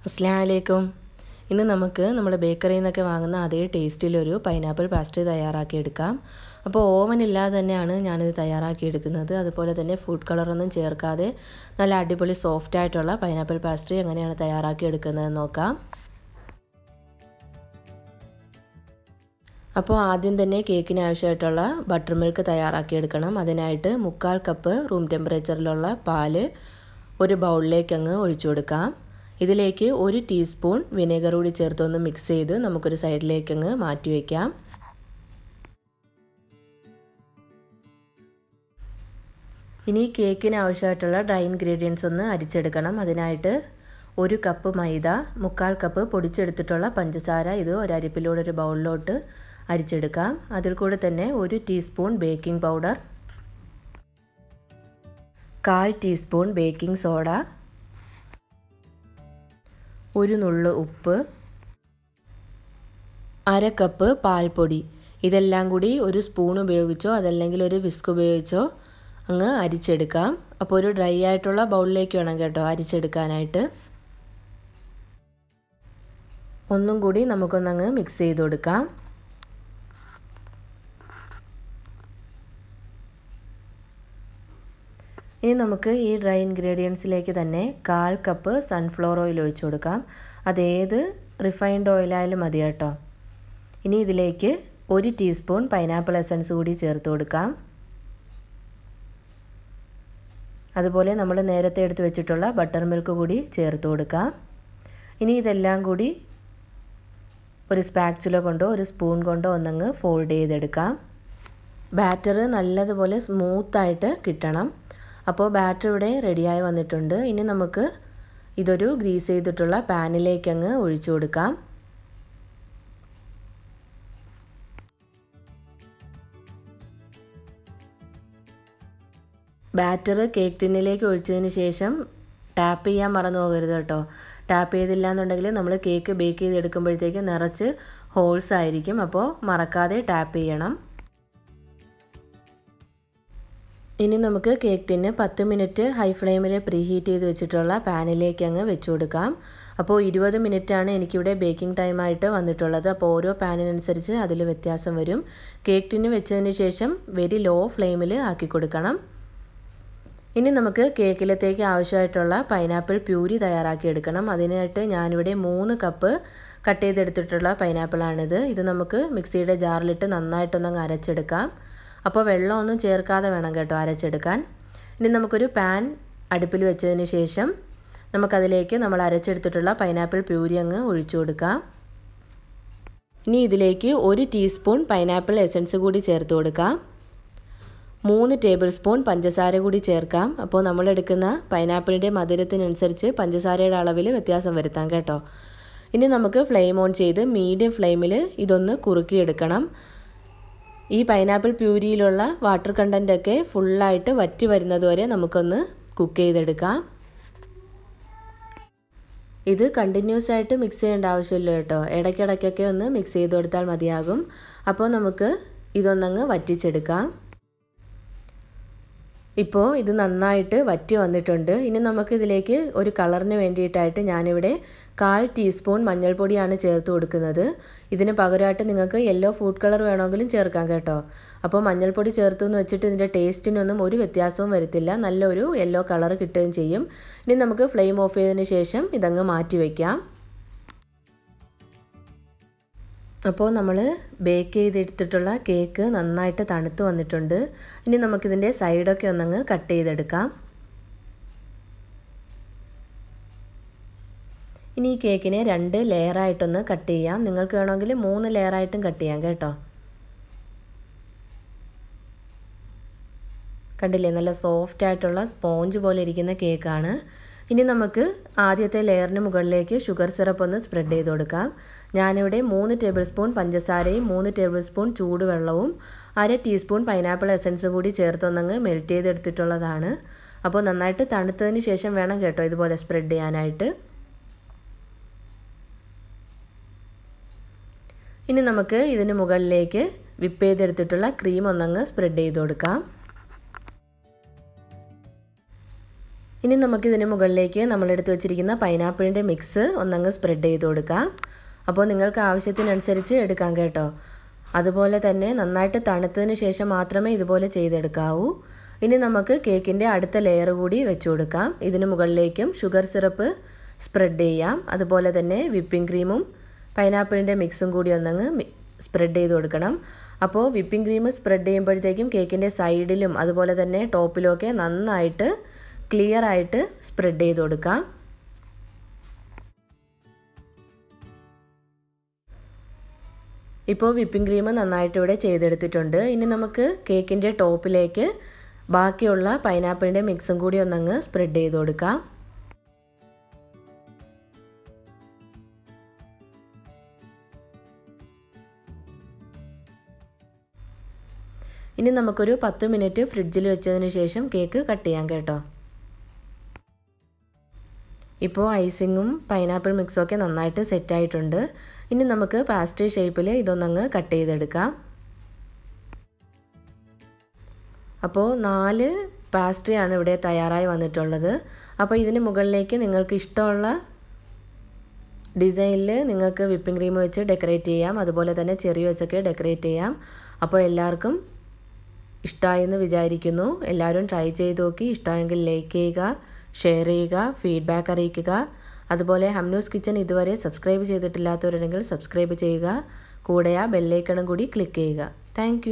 അസ്സലാമലൈക്കും. ഇന്ന് നമുക്ക് നമ്മുടെ ബേക്കറിയിൽ നിന്നൊക്കെ വാങ്ങുന്ന അതേ ടേസ്റ്റിലൊരു പൈനാപ്പിൾ പാസ്ട്രി തയ്യാറാക്കിയെടുക്കാം. അപ്പോൾ ഓവൻ ഇല്ലാതെ തന്നെയാണ് ഞാനിത് തയ്യാറാക്കിയെടുക്കുന്നത്. അതുപോലെ തന്നെ ഫുഡ് കളറൊന്നും ചേർക്കാതെ നല്ല അടിപൊളി സോഫ്റ്റ് ആയിട്ടുള്ള പൈനാപ്പിൾ പാസ്ട്രി എങ്ങനെയാണ് തയ്യാറാക്കിയെടുക്കുന്നതെന്ന് നോക്കാം. അപ്പോൾ ആദ്യം തന്നെ കേക്കിന് ആവശ്യമായിട്ടുള്ള ബട്ടർ മിൽക്ക് തയ്യാറാക്കിയെടുക്കണം. അതിനായിട്ട് 1/4 കപ്പ് റൂം ടെമ്പറേച്ചറിലുള്ള പാല് ഒരു ബൗളിലേക്ക് അങ്ങ് ഒഴിച്ചു കൊടുക്കാം. ഇതിലേക്ക് 1 ടീസ്പൂൺ വിനെഗർ കൂടി ചേർത്തൊന്ന് മിക്സ് ചെയ്ത് നമുക്കൊരു സൈഡിലേക്ക് അങ്ങ് മാറ്റി വയ്ക്കാം. ഇനി കേക്കിന് ആവശ്യമായിട്ടുള്ള ഡ്രൈ ഇൻഗ്രീഡിയൻസ് ഒന്ന് അരിച്ചെടുക്കണം. അതിനായിട്ട് 1 കപ്പ് മൈദ, 1/4 കപ്പ് പൊടിച്ചെടുത്തിട്ടുള്ള പഞ്ചസാര ഇത് ഒരു അരിപ്പിലൂടെ ഒരു ബൗളിലോട്ട് അരിച്ചെടുക്കാം. അതിൽ കൂടെ തന്നെ 1 teaspoon baking powder, 1/4 teaspoon baking soda, 1 നുള്ള് ഉപ്പ്, 1/2 കപ്പ് പാൽപ്പൊടി. ഇതെല്ലാം കൂടി ഒരു സ്പൂൺ ഉപയോഗിച്ചോ അതല്ലെങ്കിൽ ഒരു വിസ്ക് ഉപയോഗിച്ചോ അങ്ങ് അരിച്ചെടുക്കാം. അപ്പോൾ ഒരു ഡ്രൈ ആയിട്ടുള്ള ബൗളിലേക്ക് വേണം കേട്ടോ അരിച്ചെടുക്കാനായിട്ട്. ഒന്നും കൂടി നമുക്കൊന്നങ്ങ് മിക്സ് ചെയ്ത് കൊടുക്കാം. ഇനി നമുക്ക് ഈ ഡ്രൈ ഇൻഗ്രീഡിയൻസിലേക്ക് തന്നെ 1/4 കപ്പ് സൺഫ്ലവർ ഓയിൽ ഒഴിച്ചു കൊടുക്കാം. അതേത് റിഫൈൻഡ് ഓയിലായാലും മതി കേട്ടോ. ഇനി ഇതിലേക്ക് 1 ടീസ്പൂൺ പൈനാപ്പിൾ എസൻസ് കൂടി ചേർത്ത് കൊടുക്കാം. അതുപോലെ നമ്മൾ നേരത്തെ എടുത്ത് വെച്ചിട്ടുള്ള ബട്ടർ മിൽക്ക് കൂടി ചേർത്ത് കൊടുക്കാം. ഇനി ഇതെല്ലാം കൂടി ഒരു സ്പാച്ചുല കൊണ്ടോ ഒരു സ്പൂൺ കൊണ്ടോ ഒന്നങ്ങ് ഫോൾഡ് ചെയ്തെടുക്കാം. ബാറ്റർ നല്ലതുപോലെ സ്മൂത്തായിട്ട് കിട്ടണം. അപ്പോൾ ബാറ്റർ ഇവിടെ റെഡിയായി വന്നിട്ടുണ്ട്. ഇനി നമുക്ക് ഇതൊരു ഗ്രീസ് ചെയ്തിട്ടുള്ള പാനിലേക്ക് അങ്ങ് ഒഴിച്ചു കൊടുക്കാം. ബാറ്റർ കേക്ക് ടിന്നിലേക്ക് ഒഴിച്ചതിന് ശേഷം ടാപ്പ് ചെയ്യാൻ മറന്നു പോകരുത് കേട്ടോ. ടാപ്പ് ചെയ്തില്ല എന്നുണ്ടെങ്കിൽ നമ്മൾ കേക്ക് ബേക്ക് ചെയ്തെടുക്കുമ്പോഴത്തേക്ക് നിറച്ച് ഹോൾസ് ആയിരിക്കും. അപ്പോൾ മറക്കാതെ ടാപ്പ് ചെയ്യണം. ഇനി നമുക്ക് കേക്ക് ടിന്ന് 10 മിനിറ്റ് ഹൈ ഫ്ലെയിമിൽ പ്രീഹീറ്റ് ചെയ്ത് വെച്ചിട്ടുള്ള പാനിലേക്ക് അങ്ങ് വെച്ച് കൊടുക്കാം. അപ്പോൾ 20 മിനിറ്റാണ് എനിക്കിവിടെ ബേക്കിംഗ് ടൈമായിട്ട് വന്നിട്ടുള്ളത്. അപ്പോൾ ഓരോ പാനിനനുസരിച്ച് അതിൽ വ്യത്യാസം വരും. കേക്ക് ടിന്ന് വെച്ചതിന് ശേഷം വെരി ലോ ഫ്ലെയിമിൽ ആക്കി കൊടുക്കണം. ഇനി നമുക്ക് കേക്കിലത്തേക്ക് ആവശ്യമായിട്ടുള്ള പൈനാപ്പിൾ പ്യൂരി തയ്യാറാക്കിയെടുക്കണം. അതിനായിട്ട് ഞാനിവിടെ 3 കപ്പ് കട്ട് ചെയ്തെടുത്തിട്ടുള്ള പൈനാപ്പിളാണിത്. ഇത് നമുക്ക് മിക്സിയുടെ ജാറിലിട്ട് നന്നായിട്ടൊന്നങ്ങ് അരച്ചെടുക്കാം. അപ്പോൾ വെള്ളമൊന്നും ചേർക്കാതെ വേണം കേട്ടോ അരച്ചെടുക്കാൻ. ഇനി നമുക്കൊരു പാൻ അടുപ്പിൽ വെച്ചതിന് ശേഷം നമുക്കതിലേക്ക് നമ്മൾ അരച്ചെടുത്തിട്ടുള്ള പൈനാപ്പിൾ പ്യൂരി അങ്ങ് ഒഴിച്ചു കൊടുക്കാം. ഇനി ഇതിലേക്ക് 1 ടീസ്പൂൺ പൈനാപ്പിൾ എസൻസ് കൂടി ചേർത്ത് കൊടുക്കാം. 3 ടേബിൾ സ്പൂൺ പഞ്ചസാര കൂടി ചേർക്കാം. അപ്പോൾ നമ്മളെടുക്കുന്ന പൈനാപ്പിളിൻ്റെ മധുരത്തിനനുസരിച്ച് പഞ്ചസാരയുടെ അളവിൽ വ്യത്യാസം വരുത്താം കേട്ടോ. ഇനി നമുക്ക് ഫ്ലെയിം ഓൺ ചെയ്ത് മീഡിയം ഫ്ലെയിമിൽ ഇതൊന്ന് കുറുക്കിയെടുക്കണം. ഈ പൈനാപ്പിൾ പ്യൂരിയിലുള്ള വാട്ടർ കണ്ടൻറ്റൊക്കെ ഫുള്ളായിട്ട് വറ്റി വരുന്നതുവരെ നമുക്കൊന്ന് കുക്ക് ചെയ്തെടുക്കാം. ഇത് കണ്ടിന്യൂസ് ആയിട്ട് മിക്സ് ചെയ്യേണ്ട ആവശ്യമില്ല കേട്ടോ. ഇടയ്ക്കിടയ്ക്കൊക്കെ ഒന്ന് മിക്സ് ചെയ്ത് കൊടുത്താൽ മതിയാകും. അപ്പോൾ നമുക്ക് ഇതൊന്നങ്ങ് വറ്റിച്ചെടുക്കാം. ഇപ്പോൾ ഇത് നന്നായിട്ട് വറ്റി വന്നിട്ടുണ്ട്. ഇനി നമുക്കിതിലേക്ക് ഒരു കളറിന് വേണ്ടിയിട്ടായിട്ട് ഞാനിവിടെ 1/4 ടീസ്പൂൺ മഞ്ഞൾപ്പൊടിയാണ് ചേർത്ത് കൊടുക്കുന്നത്. ഇതിന് പകരമായിട്ട് നിങ്ങൾക്ക് യെല്ലോ ഫുഡ് കളർ വേണമെങ്കിലും ചേർക്കാം കേട്ടോ. അപ്പോൾ മഞ്ഞൾപ്പൊടി ചേർത്തു എന്ന് വെച്ചിട്ട് ഇതിൻ്റെ ടേസ്റ്റിനൊന്നും ഒരു വ്യത്യാസവും വരത്തില്ല. നല്ലൊരു യെല്ലോ കളർ കിട്ടുകയും ചെയ്യും. ഇനി നമുക്ക് ഫ്ലെയിം ഓഫ് ചെയ്തതിന് ശേഷം ഇതങ്ങ് മാറ്റി വയ്ക്കാം. അപ്പോൾ നമ്മൾ ബേക്ക് ചെയ്തെടുത്തിട്ടുള്ള കേക്ക് നന്നായിട്ട് തണുത്ത് വന്നിട്ടുണ്ട്. ഇനി നമുക്കിതിൻ്റെ സൈഡൊക്കെ ഒന്നങ്ങ് കട്ട് ചെയ്തെടുക്കാം. ഇനി ഈ കേക്കിനെ 2 ലെയറായിട്ടൊന്ന് കട്ട് ചെയ്യാം. നിങ്ങൾക്ക് വേണമെങ്കിൽ 3 ലെയറായിട്ടും കട്ട് ചെയ്യാം കേട്ടോ. കണ്ടില്ലേ, നല്ല സോഫ്റ്റ് ആയിട്ടുള്ള സ്പോഞ്ച് പോലെ ഇരിക്കുന്ന കേക്കാണ്. ഇനി നമുക്ക് ആദ്യത്തെ ലെയറിന് മുകളിലേക്ക് ഷുഗർ സിറപ്പ് ഒന്ന് സ്പ്രെഡ് ചെയ്ത് കൊടുക്കാം. ഞാനിവിടെ 3 ടേബിൾ സ്പൂൺ പഞ്ചസാരയും 3 ടേബിൾ സ്പൂൺ ചൂടുവെള്ളവും 1/2 ടീസ്പൂൺ പൈനാപ്പിൾ എസൻസ് കൂടി ചേർത്തൊന്നങ്ങ് മെൽറ്റ് ചെയ്തെടുത്തിട്ടുള്ളതാണ്. അപ്പോൾ നന്നായിട്ട് തണുത്തതിന് ശേഷം വേണം കേട്ടോ ഇതുപോലെ സ്പ്രെഡ് ചെയ്യാനായിട്ട്. ഇനി നമുക്ക് ഇതിന് മുകളിലേക്ക് വിപ്പ് ചെയ്തെടുത്തിട്ടുള്ള ക്രീം ഒന്നങ്ങ് സ്പ്രെഡ് ചെയ്ത് കൊടുക്കാം. ഇനി നമുക്കിതിന് മുകളിലേക്ക് നമ്മളെടുത്ത് വെച്ചിരിക്കുന്ന പൈനാപ്പിളിൻ്റെ മിക്സ് ഒന്നങ്ങ് സ്പ്രെഡ് ചെയ്ത് കൊടുക്കാം. അപ്പോൾ നിങ്ങൾക്ക് ആവശ്യത്തിനനുസരിച്ച് എടുക്കാം കേട്ടോ. അതുപോലെ തന്നെ നന്നായിട്ട് തണുത്തതിന് ശേഷം മാത്രമേ ഇതുപോലെ ചെയ്തെടുക്കാവൂ. ഇനി നമുക്ക് കേക്കിൻ്റെ അടുത്ത ലെയർ കൂടി വെച്ച് കൊടുക്കാം. ഇതിന് മുകളിലേക്കും ഷുഗർ സിറപ്പ് സ്പ്രെഡ് ചെയ്യാം. അതുപോലെ തന്നെ വിപ്പിംഗ് ക്രീമും പൈനാപ്പിളിൻ്റെ മിക്സും കൂടി ഒന്നങ്ങ് സ്പ്രെഡ് ചെയ്ത് കൊടുക്കണം. അപ്പോൾ വിപ്പിംഗ് ക്രീം സ്പ്രെഡ് ചെയ്യുമ്പോഴത്തേക്കും കേക്കിൻ്റെ സൈഡിലും അതുപോലെ തന്നെ ടോപ്പിലുമൊക്കെ നന്നായിട്ട് ക്ലിയർ ആയിട്ട് സ്പ്രെഡ് ചെയ്ത് കൊടുക്കാം. ഇപ്പോൾ വിപ്പിംഗ് ക്രീം നന്നായിട്ട് ഇവിടെ ചെയ്തെടുത്തിട്ടുണ്ട്. ഇനി നമുക്ക് കേക്കിൻ്റെ ടോപ്പിലേക്ക് ബാക്കിയുള്ള പൈനാപ്പിളിൻ്റെ മിക്സും കൂടി ഒന്നങ്ങ് സ്പ്രെഡ് ചെയ്ത് കൊടുക്കാം. ഇനി നമുക്കൊരു 10 മിനിറ്റ് ഫ്രിഡ്ജിൽ വെച്ചതിന് ശേഷം കേക്ക് കട്ട് ചെയ്യാം കേട്ടോ. ഇപ്പോൾ ഐസിങ്ങും പൈനാപ്പിൾ മിക്സും ഒക്കെ നന്നായിട്ട് സെറ്റായിട്ടുണ്ട്. ഇനി നമുക്ക് പാസ്ട്രി ഷേപ്പിൽ ഇതൊന്നങ്ങ് കട്ട് ചെയ്തെടുക്കാം. അപ്പോൾ 4 പാസ്ട്രിയാണ് ഇവിടെ തയ്യാറായി വന്നിട്ടുള്ളത്. അപ്പോൾ ഇതിന് മുകളിലേക്ക് നിങ്ങൾക്ക് ഇഷ്ടമുള്ള ഡിസൈനിൽ നിങ്ങൾക്ക് വിപ്പിംഗ് ക്രീം വെച്ച് ഡെക്കറേറ്റ് ചെയ്യാം. അതുപോലെ തന്നെ ചെറി വെച്ചൊക്കെ ഡെക്കറേറ്റ് ചെയ്യാം. അപ്പോൾ എല്ലാവർക്കും ഇഷ്ടമായെന്ന് വിചാരിക്കുന്നു. എല്ലാവരും ട്രൈ ചെയ്ത് നോക്കി. ഇഷ്ടമായെങ്കിൽ ലൈക്ക് ചെയ്യുക, ഷെയർ ചെയ്യുക, ഫീഡ്ബാക്ക് അറിയിക്കുക. അതുപോലെ ഹംനൂസ് കിച്ചൺ ഇതുവരെ സബ്സ്ക്രൈബ് ചെയ്തിട്ടില്ലാത്തവരുണ്ടെങ്കിൽ സബ്സ്ക്രൈബ് ചെയ്യുക. കൂടെ ആ ബെല്ലൈക്കണും കൂടി ക്ലിക്ക് ചെയ്യുക. താങ്ക്